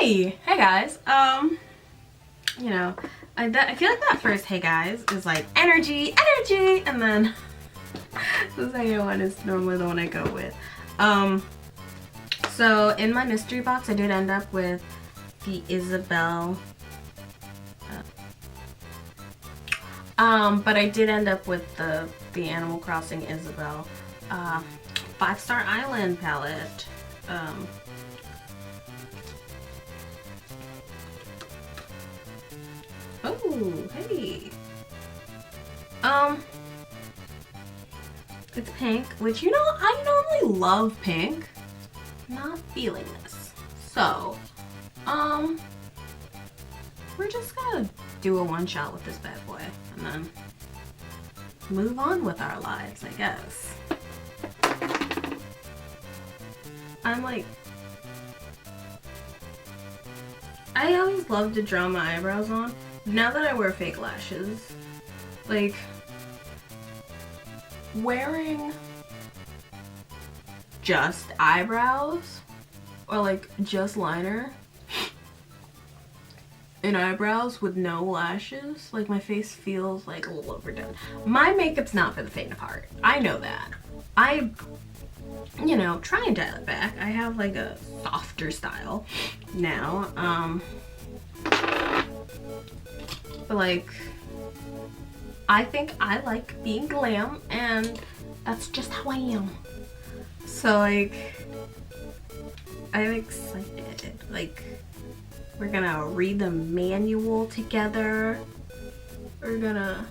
Hey guys. You know, I feel like that first hey guys is like energy, and then the second one is normally the one I go with. So in my mystery box, I did end up with the Isabel. But I did end up with the Animal Crossing Isabel 5-Star Island palette. Oh, hey. It's pink, which, you know, I normally love pink. Not feeling this. So, we're just gonna do a one-shot with this bad boy and then move on with our lives, I guess. I'm like, I always loved to draw my eyebrows on. Now that I wear fake lashes, like, wearing just eyebrows or like just liner and eyebrows with no lashes, like my face feels like a little overdone. My makeup's not for the faint of heart. I know that. I, you know, try and dial it back. I have like a softer style now. But like, I think I like being glam, and that's just how I am. So like, I'm excited. Like, we're gonna read the manual together. We're gonna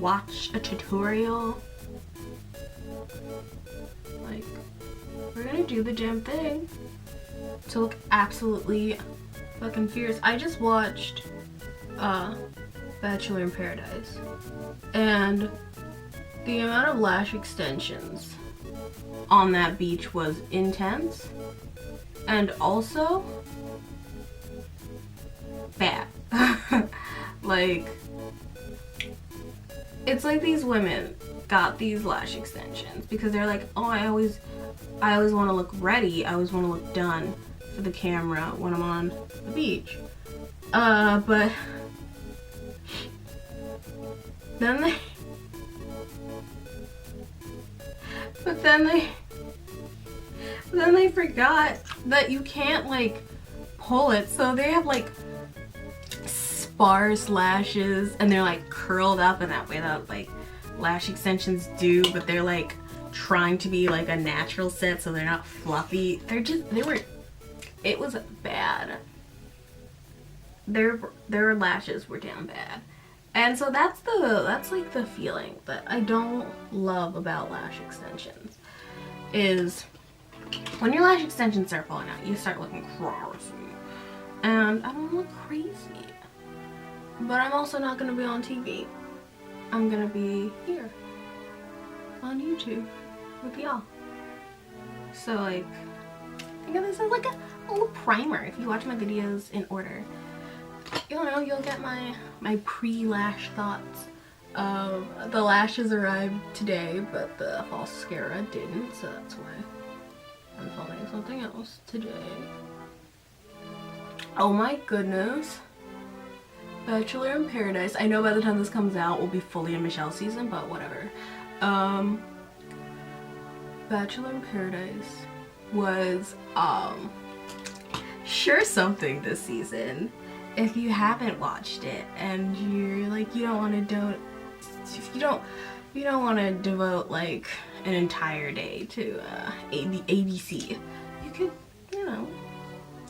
watch a tutorial. Like, we're gonna do the damn thing to look absolutely fucking fierce. I just watched Bachelor in Paradise, and the amount of lash extensions on that beach was intense and also bad. Like, it's like these women got these lash extensions because they're like, oh, I always want to look ready. I always want to look done for the camera when I'm on the beach. But then they forgot that you can't like pull it, so they have like sparse lashes and they're like curled up in that way that like lash extensions do, but they're like trying to be like a natural set, so they're not fluffy. It was bad. Their lashes were damn bad. And so that's like the feeling that I don't love about lash extensions, is when your lash extensions start falling out, you start looking crazy. And I don't look crazy. But I'm also not gonna be on TV. I'm gonna be here on YouTube with y'all. So like, think of this as like a little primer. If you watch my videos in order, you know, you'll get my pre-lash thoughts. The lashes arrived today, but the false mascara didn't, so that's why I'm filming something else today. Oh my goodness. Bachelor in Paradise. I know by the time this comes out, we'll be fully in Michelle's season, but whatever. Bachelor in Paradise was, sure something this season. If you haven't watched it and you're like, you don't want to devote like an entire day to ABC, you could, you know,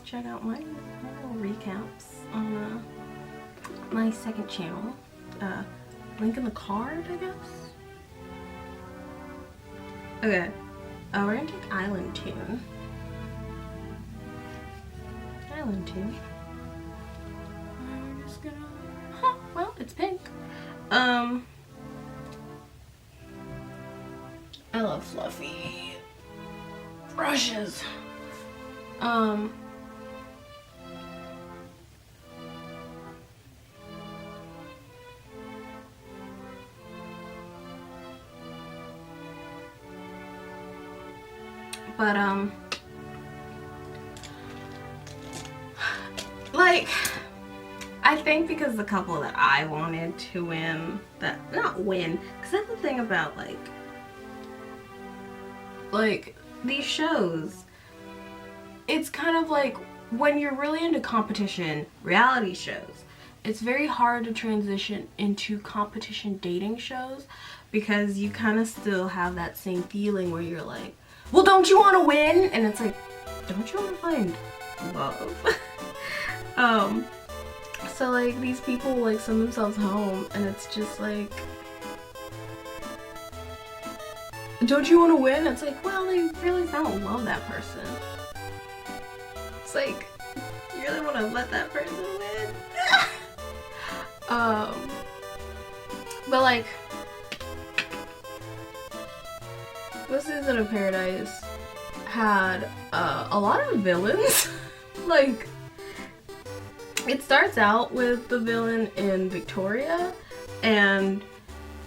check out my little recaps on my second channel. Link in the card, I guess. Okay, we're gonna take Island Tune. We're just gonna, well, it's pink. I love fluffy brushes. But like, I think because the couple that I wanted to win, not win, because that's the thing about like these shows, it's kind of like when you're really into competition reality shows, it's very hard to transition into competition dating shows because you kind of still have that same feeling where you're like, well, don't you want to win? And it's like, don't you want to find love? So like these people like send themselves home and it's just like, don't you want to win? It's like, well, they really don't love that person. It's like, you really want to let that person win? But like, this season of Paradise had a lot of villains. Like, it starts out with the villain in Victoria and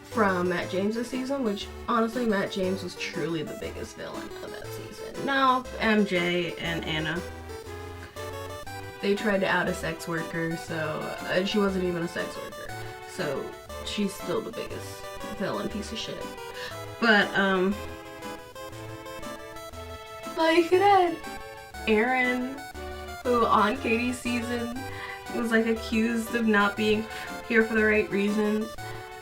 from Matt James' season, which honestly Matt James was truly the biggest villain of that season. Now MJ and Anna, they tried to out a sex worker, so she wasn't even a sex worker, so she's still the biggest villain piece of shit. But like it had Aaron, who on Katie's season was like accused of not being here for the right reasons.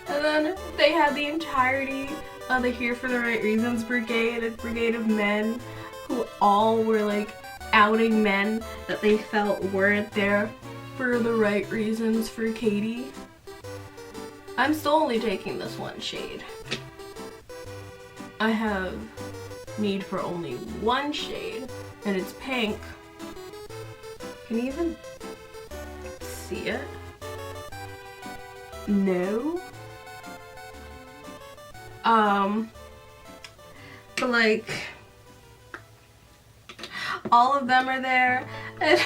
And then they had the entirety of the Here for the Right Reasons brigade, a brigade of men who all were like outing men that they felt weren't there for the right reasons for Katie. I'm still only taking this one shade. I have need for only one shade, and it's pink. Can you even see it? No? But like, all of them are there, and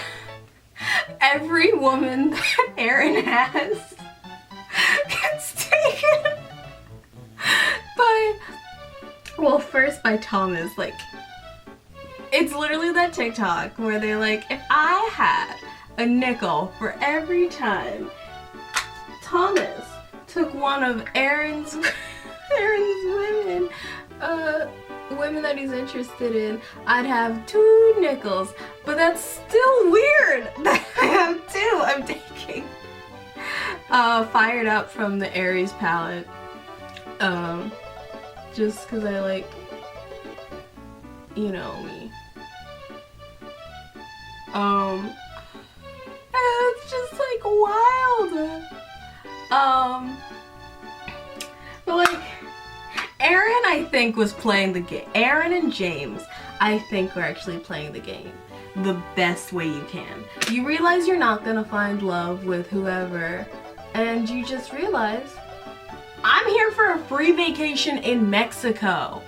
every woman that Aaron has gets taken by, well, first by Thomas. Like, it's literally that TikTok where they're like, if I had a nickel for every time Thomas took one of Aaron's women that he's interested in, I'd have 2 nickels. But that's still weird that I have 2. I'm taking Fired Up from the Aries palette, just because I like, you know me. It's just like wild. But like, Aaron, I think, was playing the game. Aaron and James, I think, were actually playing the game the best way you can. You realize you're not gonna find love with whoever, and you just realize, I'm here for a free vacation in Mexico.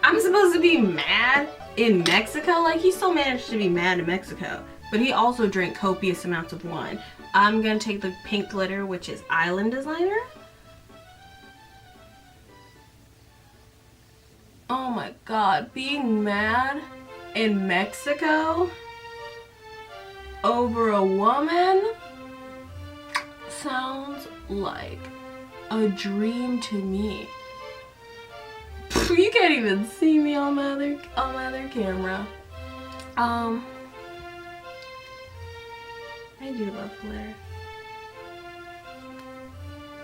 I'm supposed to be mad in Mexico? Like, he still managed to be mad in Mexico, but he also drank copious amounts of wine. I'm gonna take the pink glitter, which is Island Designer. Oh my god, being mad in Mexico over a woman sounds like a dream to me. You can't even see me on my other camera. I do love glitter.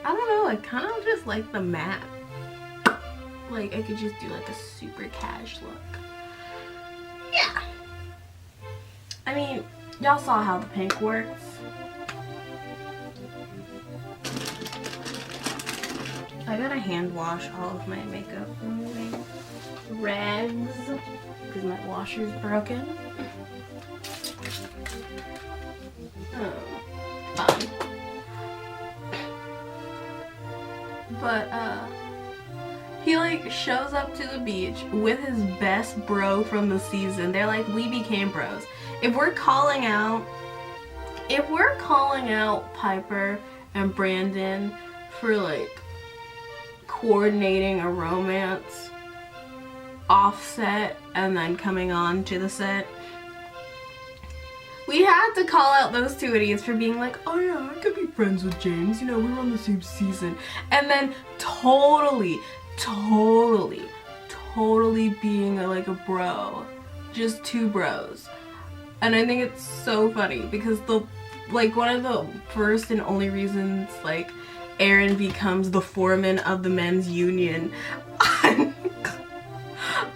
I don't know, I kind of just like the matte. Like, I could just do like a super cash look. Yeah. I mean, y'all saw how the pink works. I gotta hand wash all of my makeup removing rags because my washer's broken. Fun. But he like shows up to the beach with his best bro from the season. They're like, we became bros. If we're calling out Piper and Brandon for like coordinating a romance, off set and then coming on to the set. We had to call out those two idiots for being like, oh yeah, I could be friends with James, you know, we were on the same season. And then totally being like a bro. Just two bros. And I think it's so funny because one of the first and only reasons like Aaron becomes the foreman of the men's union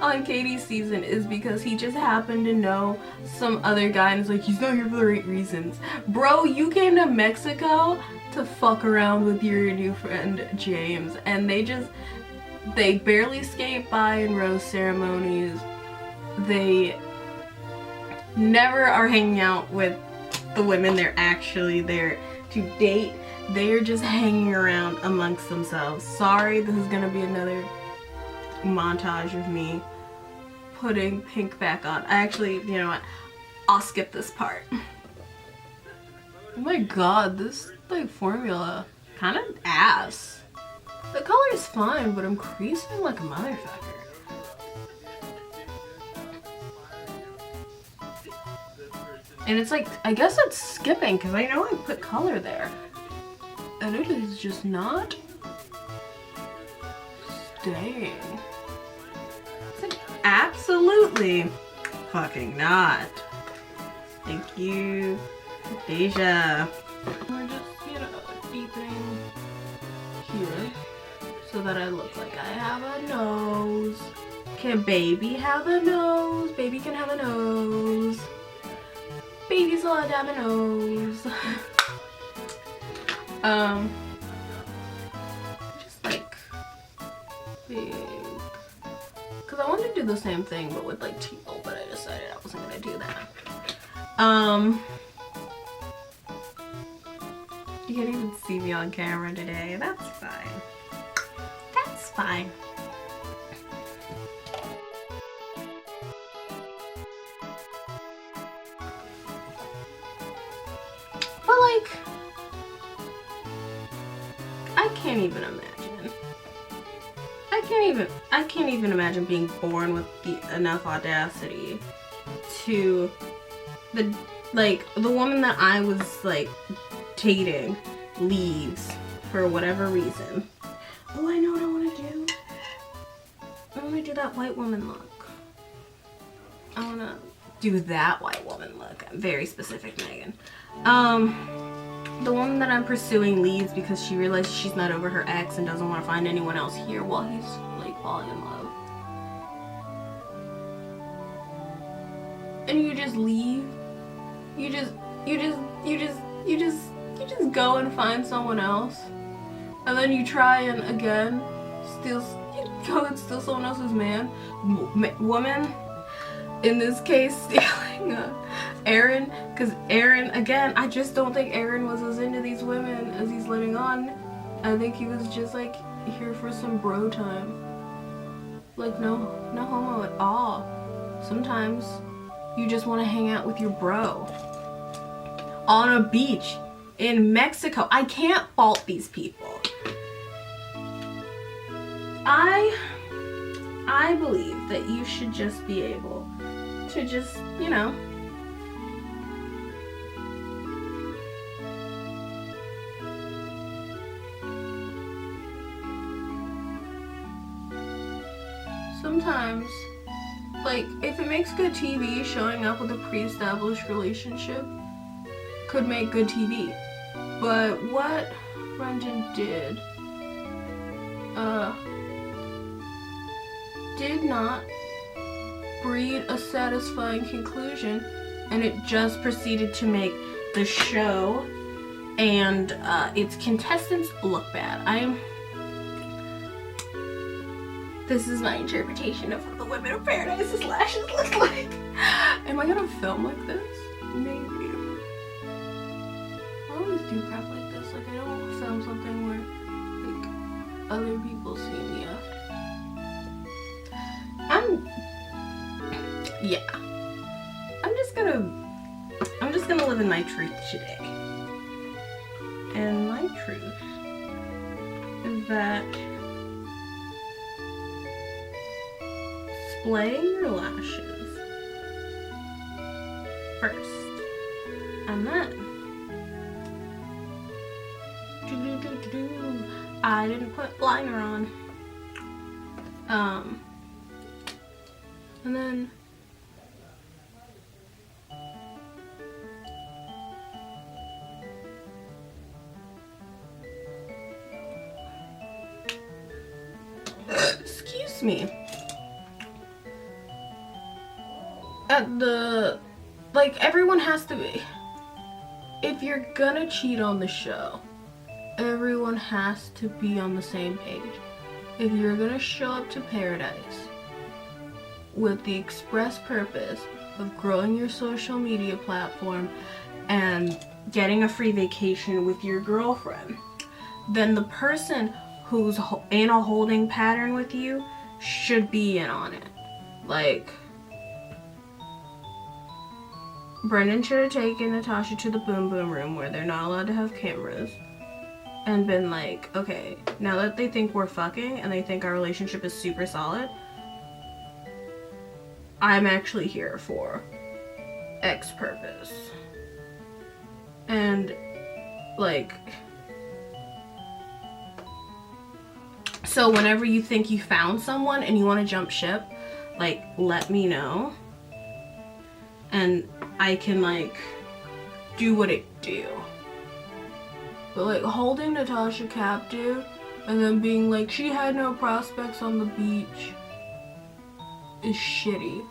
on Katie's season is because he just happened to know some other guy and is like, he's not here for the right reasons. Bro, you came to Mexico to fuck around with your new friend James, and they barely skate by in rose ceremonies. They never are hanging out with the women they're actually there to date. They're just hanging around amongst themselves. Sorry, this is gonna be another montage of me putting pink back on. I actually, you know what? I'll skip this part. Oh my god, this like formula kind of ass. The color is fine, but I'm creasing like a motherfucker. And it's like, I guess it's skipping because I know I put color there. And it is just not staying. It's like, absolutely fucking not. Thank you, Deja. We're just, you know, deepening here so that I look like I have a nose. Can baby have a nose? Baby can have a nose. Baby's a lot down the nose. Just like big. Cause I wanted to do the same thing but with like teal, but I decided I wasn't gonna do that. You can't even see me on camera today. That's fine. That's fine. But like, I can't even imagine. I can't even imagine being born with enough audacity to the woman that I was like dating leaves for whatever reason. Oh, I know what I want to do. I want to do that white woman look. I want to do that white woman look. I'm very specific, Megan. The woman that I'm pursuing leaves because she realizes she's not over her ex and doesn't want to find anyone else here while he's like falling in love. And you just leave. You just go and find someone else. And then you try and again you go and steal someone else's man. Woman. In this case, stealing Aaron, because Aaron, again, I just don't think Aaron was as into these women as he's letting on. I think he was just like here for some bro time. Like no homo at all. Sometimes you just want to hang out with your bro on a beach in Mexico. I can't fault these people. I believe that you should just be able to just, you know, sometimes, like, if it makes good TV, showing up with a pre-established relationship could make good TV. But what Brendan did not breed a satisfying conclusion, and it just proceeded to make the show and its contestants look bad. This is my interpretation of what the Women of Paradise's lashes look like. Am I gonna film like this? Maybe. I always do crap like this. Like, I don't film something where like other people see me. I'm just gonna live in my truth today. And my truth is that display your lashes first. And then I didn't put liner on. And then excuse me. At the, like, everyone has to be, if you're gonna cheat on the show, everyone has to be on the same page. If you're gonna show up to paradise with the express purpose of growing your social media platform and getting a free vacation with your girlfriend, then the person who's in a holding pattern with you should be in on it. Like, Brendan should have taken Natasha to the boom boom room where they're not allowed to have cameras and been like, okay, now that they think we're fucking and they think our relationship is super solid, I'm actually here for X purpose. And, like, so whenever you think you found someone and you want to jump ship, like, let me know. And I can, like, do what it do. But, like, holding Natasha captive and then being like, she had no prospects on the beach is shitty.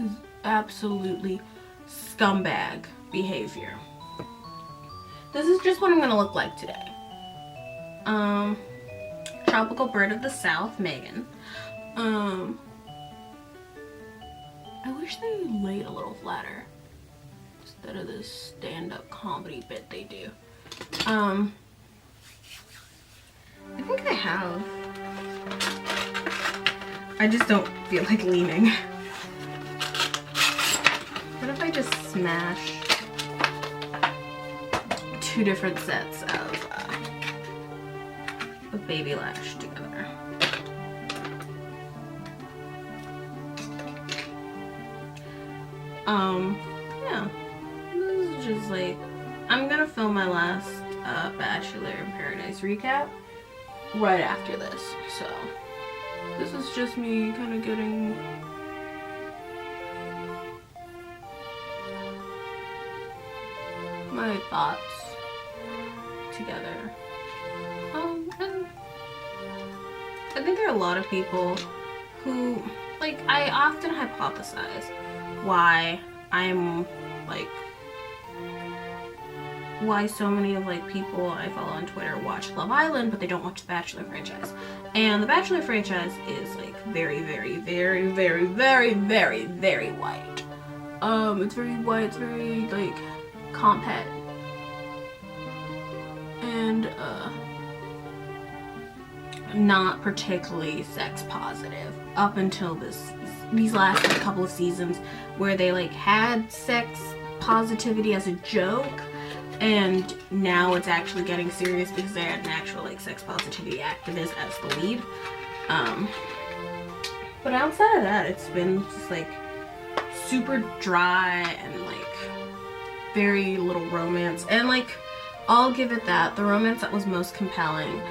Is absolutely scumbag behavior. This is just what I'm gonna look like today. Tropical bird of the South, Megan. I wish they laid a little flatter instead of this stand-up comedy bit they do. I think I have. I just don't feel like leaning. What if I just smash 2 different sets of baby lash together? Yeah. This is just like, I'm gonna film my last Bachelor in Paradise recap right after this. So, this is just me kind of getting my thoughts together. And I think there are a lot of people who, like, I often hypothesize why I'm, like, why so many of, like, people I follow on Twitter watch Love Island, but they don't watch the Bachelor franchise. And the Bachelor franchise is, like, very, very, very, very, very, very, very white. It's very white, it's very, like, compet. And, not particularly sex positive up until these last couple of seasons where they, like, had sex positivity as a joke, and now it's actually getting serious because they had an actual, like, sex positivity activist as the lead. But outside of that, it's been just, like, super dry and, like, very little romance. And, like, I'll give it that. The romance that was most compelling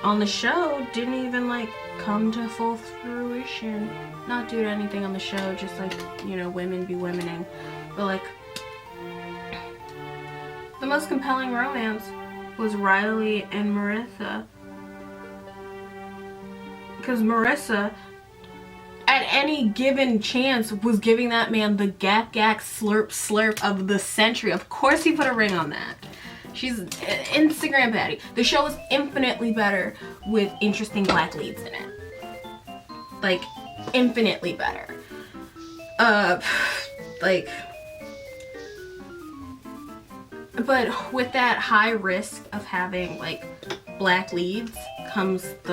on the show didn't even, like, come to full fruition. Not due to anything on the show, just, like, you know, women be womening. But, like, the most compelling romance was Riley and Marissa. Because Marissa, at any given chance, was giving that man the gak gak slurp slurp of the century. Of course he put a ring on that. She's an Instagram baddie. The show is infinitely better with interesting black leads in it. Like, infinitely better. Like, but with that high risk of having, like, black leads comes with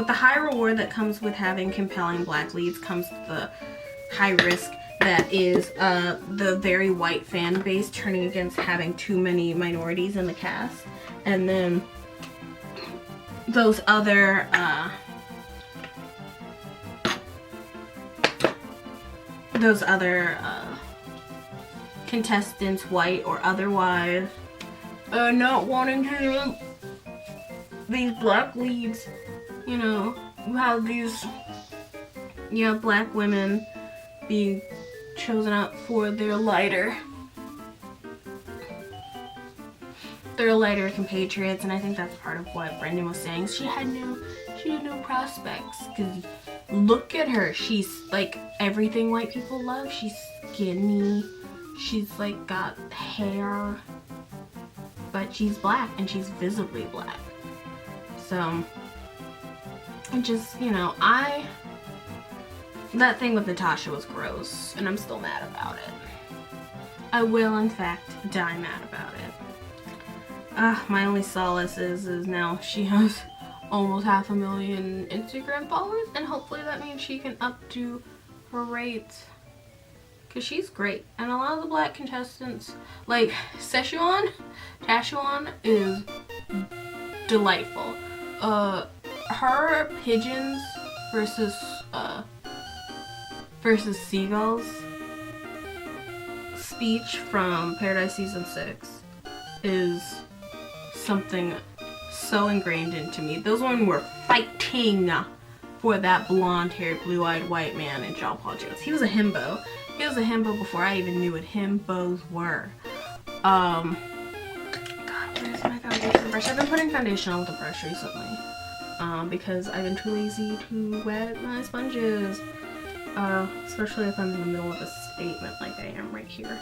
the high reward that comes with having compelling black leads comes the high risk that is the very white fan base turning against having too many minorities in the cast, and then those other contestants, white or otherwise, not wanting to these black leads, you know, how these black women being chosen out for their lighter compatriots. And I think that's part of what Brendan was saying. She had no prospects, because look at her. She's like everything white people love. She's skinny. She's like got hair, but she's black, and she's visibly black. So, just, you know, that thing with Natasha was gross, and I'm still mad about it. I will, in fact, die mad about it. My only solace is now she has almost 500,000 Instagram followers, and hopefully that means she can up to her rates, because she's great. And a lot of the black contestants, like Tashawn is delightful. Her pigeons versus Seagull's speech from Paradise Season 6 is something so ingrained into me. Those women were fighting for that blonde-haired, blue-eyed white man in John Paul Jones. He was a himbo. He was a himbo before I even knew what himbos were. God, where's my foundation brush? I've been putting foundation on with a brush recently. Because I've been too lazy to wet my sponges. Especially if I'm in the middle of a statement like I am right here.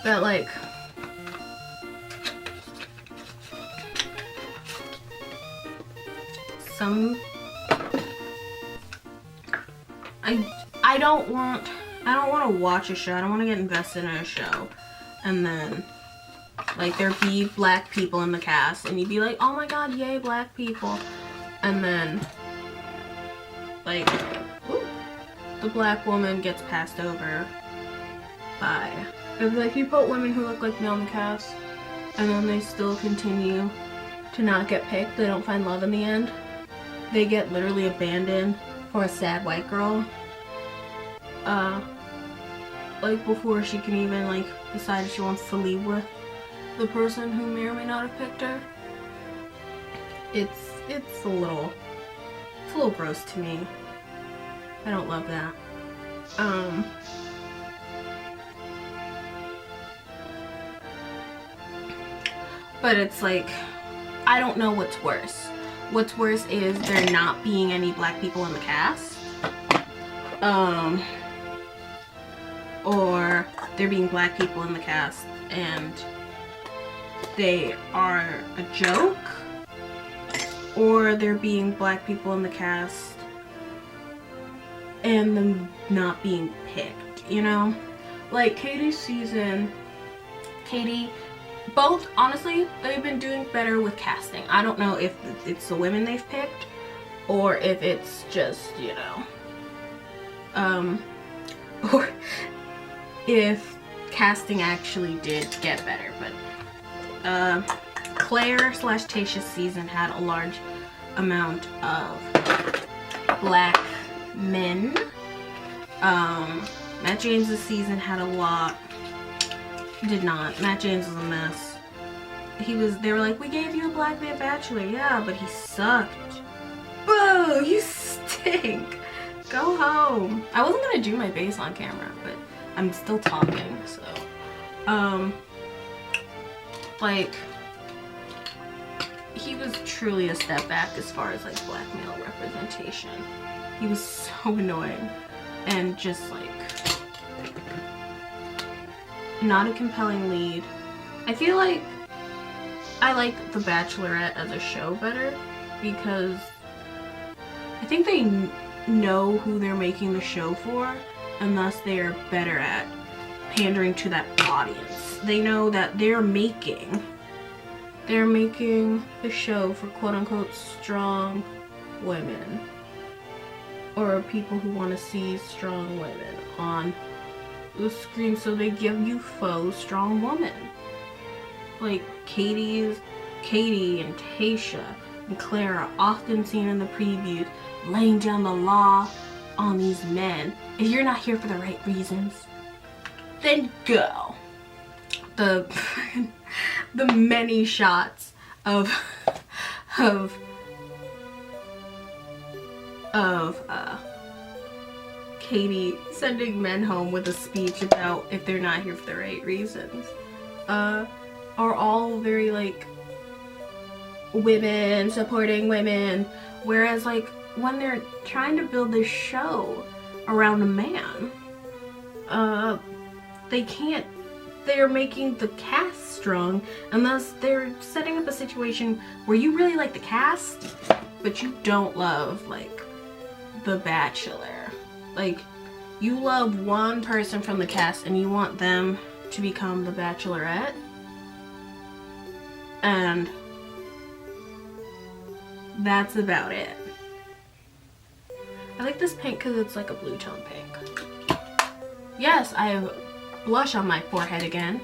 That like, I don't want to watch a show. I don't want to get invested in a show, and then like there be black people in the cast, and you'd be like, oh my god, yay, black people, and then like the black woman gets passed over by, it's like you put women who look like me on the cast, and then they still continue to not get picked. They don't find love in the end. They get literally abandoned for a sad white girl. Like before she can even like decide if she wants to leave with the person who may or may not have picked her. It's a little gross to me. I don't love that. But it's like, I don't know what's worse. What's worse is there not being any black people in the cast, or there being black people in the cast and they are a joke, or there being black people in the cast and them not being picked, you know? Like Katie, both, honestly, they've been doing better with casting. I don't know if it's the women they've picked or if it's just, you know, or if casting actually did get better. But Claire/Tayshia's season had a large amount of black men. Matt James's season had a lot. Did not. Matt James was a mess. They were like, we gave you a black man bachelor. Yeah, but he sucked. Boo! You stink! Go home. I wasn't gonna do my base on camera, but I'm still talking, so. Like, he was truly a step back as far as, like, black male representation. He was so annoying. And just, like, not a compelling lead. I feel like I like The Bachelorette as a show better because I think they know who they're making the show for, and thus they are better at pandering to that audience. They know that they're making the show for quote-unquote strong women. or people who want to see strong women on the screen, so they give you faux strong women. Like Katie and Tasha and Claire are often seen in the previews laying down the law on these men. If you're not here for the right reasons, then go. The many shots of Katie sending men home with a speech about if they're not here for the right reasons are all very like women supporting women, whereas like when they're trying to build this show around a man, they can't. They're making the cast strong, and thus they're setting up a situation where you really like the cast, but you don't love like the Bachelor. Like, you love one person from the cast and you want them to become the Bachelorette, and that's about it. I like this pink because it's like a blue tone pink. Yes, I have blush on my forehead again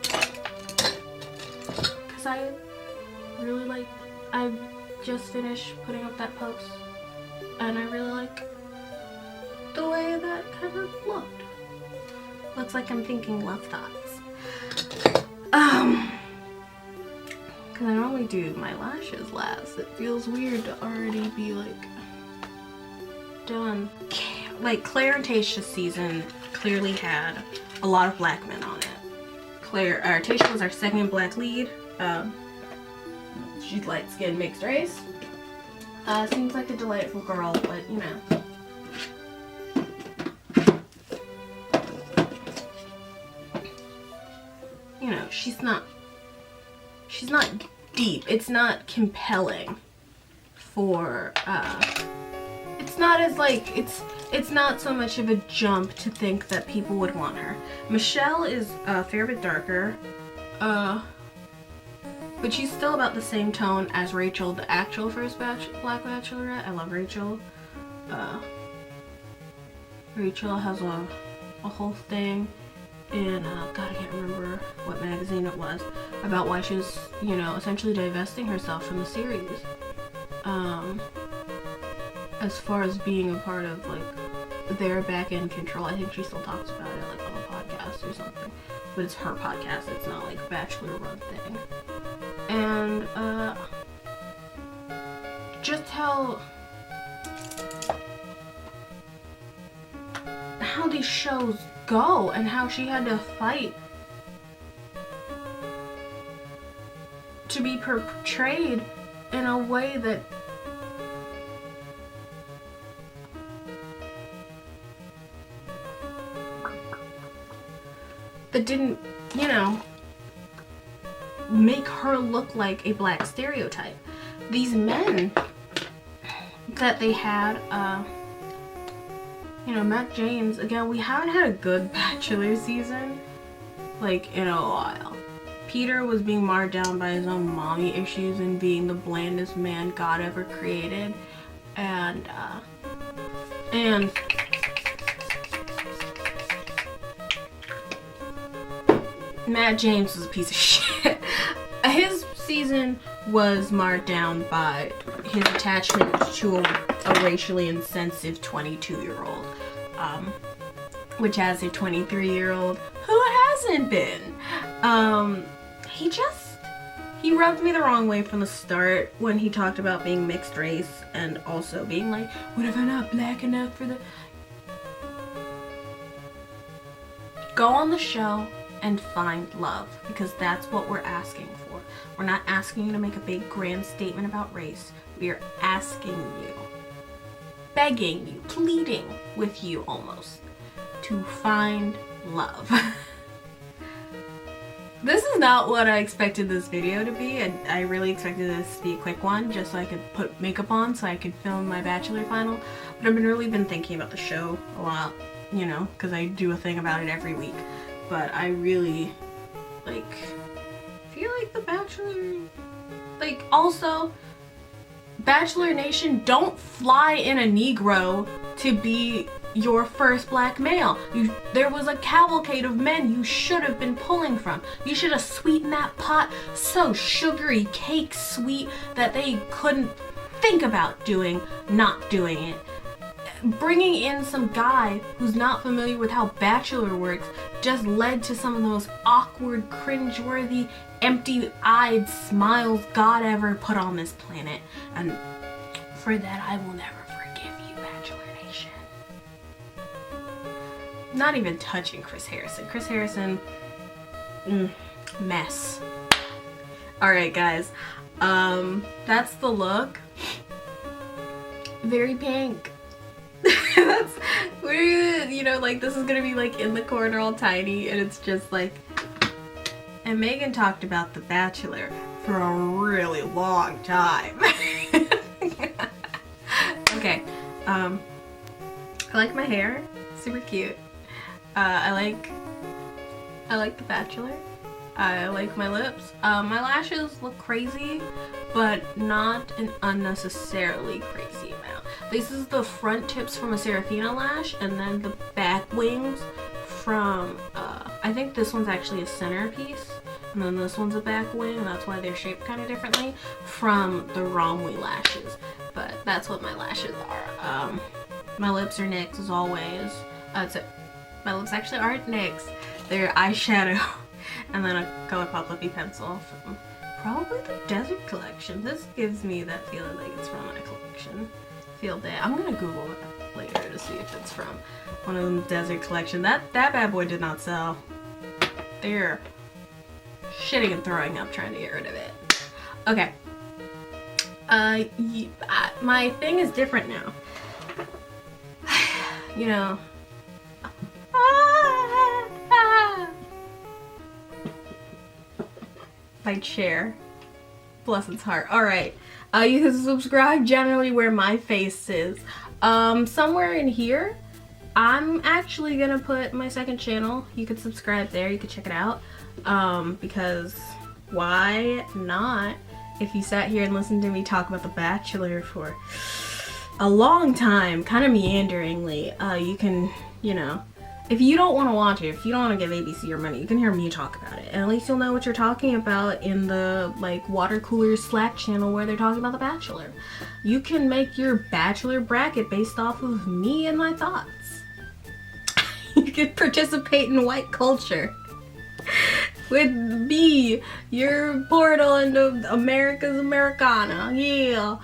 because I really like, I just finished putting up that post and I really like the way that kind of looked. Looks like I'm thinking love thoughts. Because I normally do my lashes last. It feels weird to already be like done. Like Claire and Tasha's season clearly had a lot of black men on it. Tasha was our second black lead. She's light skinned, mixed race. Seems like a delightful girl, but you know. You know, she's not deep. It's not compelling for, it's not as like, it's not so much of a jump to think that people would want her. Michelle is a fair bit darker, but she's still about the same tone as Rachel, the actual first Black Bachelorette. I love Rachel. Rachel has a whole thing in, God, I can't remember what magazine it was, about why she was, you know, essentially divesting herself from the series. As far as being a part of, like, their back-end control. I think she still talks about it, like, on a podcast or something. But it's her podcast, it's not, like, a Bachelor-run thing. And, just how these shows go and how she had to fight to be portrayed in a way that didn't, you know, make her look like a black stereotype. These men that they had, you know, Matt James, again, we haven't had a good Bachelor season, like, in a while. Peter was being marred down by his own mommy issues and being the blandest man God ever created. And Matt James was a piece of shit. His season was marred down by his attachment to a racially insensitive 22-year-old, which as a 23-year-old, who hasn't been? He rubbed me the wrong way from the start when he talked about being mixed race and also being like, what if I'm not black enough for the... Go on the show and find love, because that's what we're asking for. We're not asking you to make a big grand statement about race. We are asking you, begging you, pleading with you almost, to find love. This is not what I expected this video to be. I really expected this to be a quick one just so I could put makeup on so I could film my Bachelor final. But I've really been thinking about the show a lot, you know, because I do a thing about it every week. But I really, like, feel like The Bachelor, like, also, Bachelor Nation, don't fly in a Negro to be your first black male. There was a cavalcade of men you should have been pulling from. You should have sweetened that pot so sugary cake sweet that they couldn't think about not doing it. Bringing in some guy who's not familiar with how Bachelor works just led to some of the most awkward, cringeworthy, empty-eyed smiles God ever put on this planet. And for that, I will never forgive you, Bachelor Nation. Not even touching Chris Harrison. Chris Harrison, mess. Alright, guys. That's the look. Very pink. That's weird, you know, like this is gonna be like in the corner all tiny, and it's just like. And Megan talked about The Bachelor for a really long time. Okay, I like my hair, super cute. I like The Bachelor. I like my lips. My lashes look crazy, but not an unnecessarily crazy amount. This is the front tips from a Serafina lash, and then the back wings from, I think this one's actually a centerpiece, and then this one's a back wing, and that's why they're shaped kind of differently, from the Romwe lashes. But that's what my lashes are. My lips are NYX as always. My lips actually aren't NYX. They're eyeshadow. And then a ColourPop lippy pencil from probably the Desert Collection. This gives me that feeling like it's from my collection. Field Day. I'm gonna Google it later to see if it's from one of them Desert Collection. That bad boy did not sell. They're shitting and throwing up trying to get rid of it. Okay. My thing is different now. You know. My chair. Bless its heart. Alright. You can subscribe generally where my face is. Somewhere in here, I'm actually gonna put my second channel. You could subscribe there. You could check it out. Because why not? If you sat here and listened to me talk about The Bachelor for a long time, kind of meanderingly, you can, you know, if you don't want to watch it, if you don't want to give ABC your money, you can hear me talk about it. And at least you'll know what you're talking about in the, like, water cooler Slack channel where they're talking about The Bachelor. You can make your Bachelor bracket based off of me and my thoughts. You can participate in white culture with me, your portal into America's Americana. Yeah.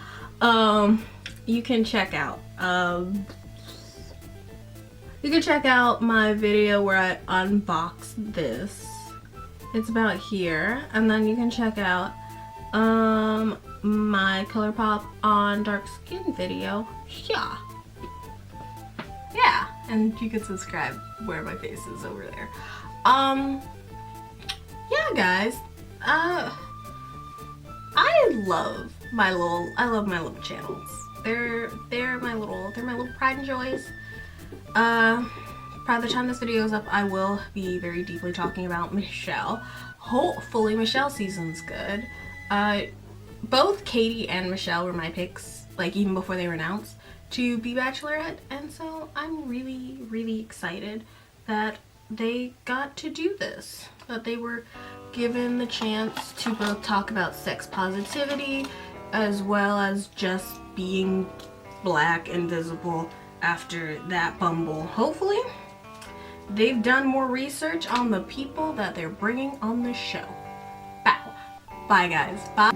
You can check out, you can check out my video where I unbox this. It's about here. And then you can check out my ColourPop on dark skin video. Yeah. Yeah. And you can subscribe where my face is over there. Yeah, guys. I love my little channels. They're my little pride and joys. By the time this video is up, I will be very deeply talking about Michelle. Hopefully Michelle season's good. Both Katie and Michelle were my picks, like even before they were announced, to be Bachelorette, and so I'm really, really excited that they got to do this. That they were given the chance to both talk about sex positivity as well as just being black and visible after that bumble. Hopefully, they've done more research on the people that they're bringing on the show. Bow. Bye, guys. Bye.